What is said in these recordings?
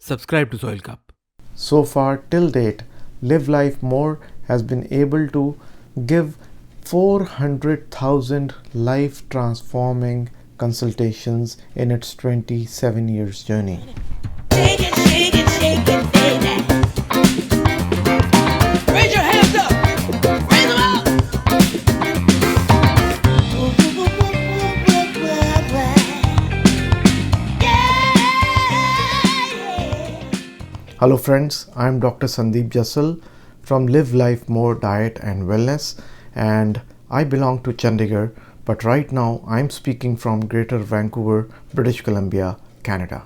subscribe to Soil Cup. So far, till date, Live Life More has been able to give 400,000 life transforming consultations in its 27 years journey. Shake it, shake it, shake it, baby. Raise your hands up. Raise them up. Hello friends, I am Dr. Sandeep Jassal from Live Life More Diet and Wellness, and I belong to Chandigarh, but right now I am speaking from Greater Vancouver, British Columbia, Canada.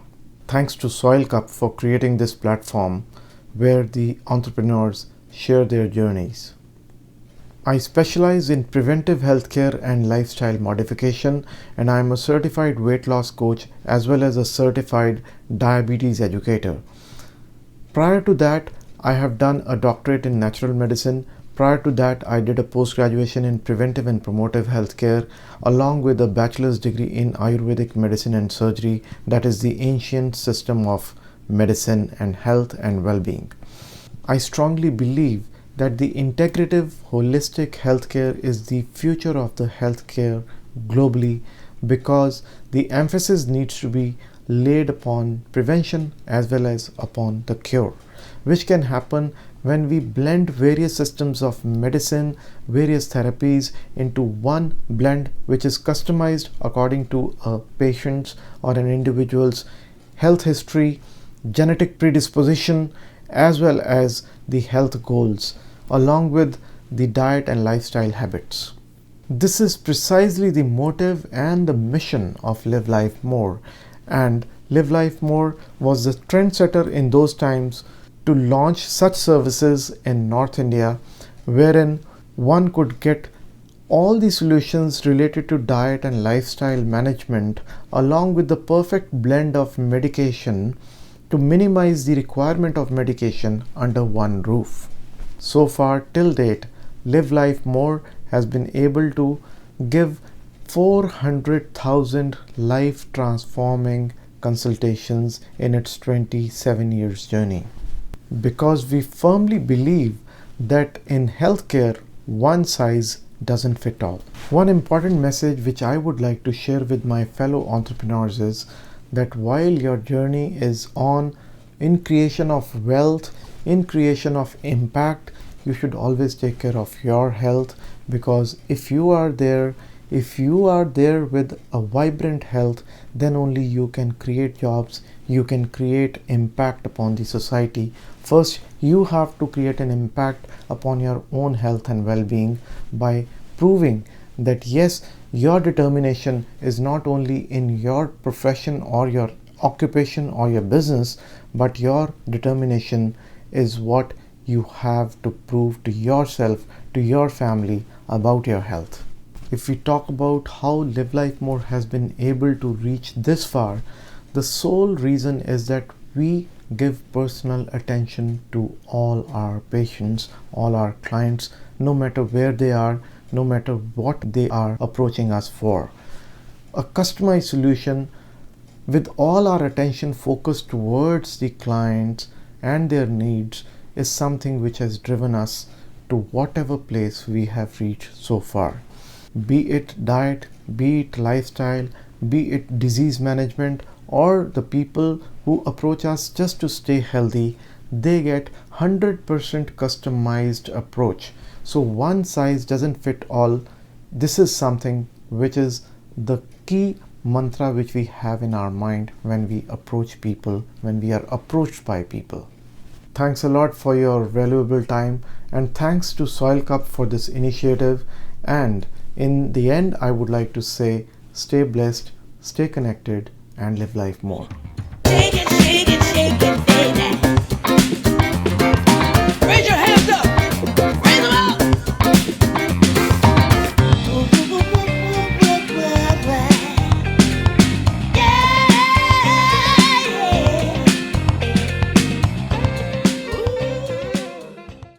Thanks to Soil Cup for creating this platform where the entrepreneurs share their journeys. I specialize in preventive healthcare and lifestyle modification, and I am a certified weight loss coach as well as a certified diabetes educator. Prior to that, I have done a doctorate in natural medicine. Prior to that, I did a post-graduation in preventive and promotive healthcare along with a bachelor's degree in Ayurvedic medicine and surgery, that is the ancient system of medicine and health and well-being. I strongly believe that the integrative holistic healthcare is the future of the healthcare globally, because the emphasis needs to be laid upon prevention as well as upon the cure, which can happen when we blend various systems of medicine, various therapies into one blend which is customized according to a patient's or an individual's health history, genetic predisposition, as well as the health goals, along with the diet and lifestyle habits. This is precisely the motive and the mission of Live Life More, and Live Life More was the trendsetter in those times to launch such services in North India, wherein one could get all the solutions related to diet and lifestyle management along with the perfect blend of medication to minimize the requirement of medication under one roof. So far till date, Live Life More has been able to give 400,000 life transforming consultations in its 27 years journey. Because we firmly believe that in healthcare, one size doesn't fit all. One important message which I would like to share with my fellow entrepreneurs is that while your journey is on in creation of wealth, in creation of impact, you should always take care of your health, because if you are there with a vibrant health, then only you can create jobs, you can create impact upon the society. First, you have to create an impact upon your own health and well-being by proving that yes, your determination is not only in your profession or your occupation or your business, but your determination is what you have to prove to yourself, to your family about your health. If we talk about how Live Life More has been able to reach this far, the sole reason is that we give personal attention to all our patients, all our clients, no matter where they are, no matter what they are approaching us for. A customized solution with all our attention focused towards the clients and their needs is something which has driven us to whatever place we have reached so far. Be it diet, be it lifestyle, be it disease management, or the people who approach us just to stay healthy, they get 100% customized approach. So one size doesn't fit all. This is something which is the key mantra which we have in our mind when we approach people, when we are approached by people. Thanks a lot for your valuable time, and thanks to Soil Cup for this initiative. And in the end, I would like to say, stay blessed, stay connected, and live life more. Shake it, shake it, shake it, baby.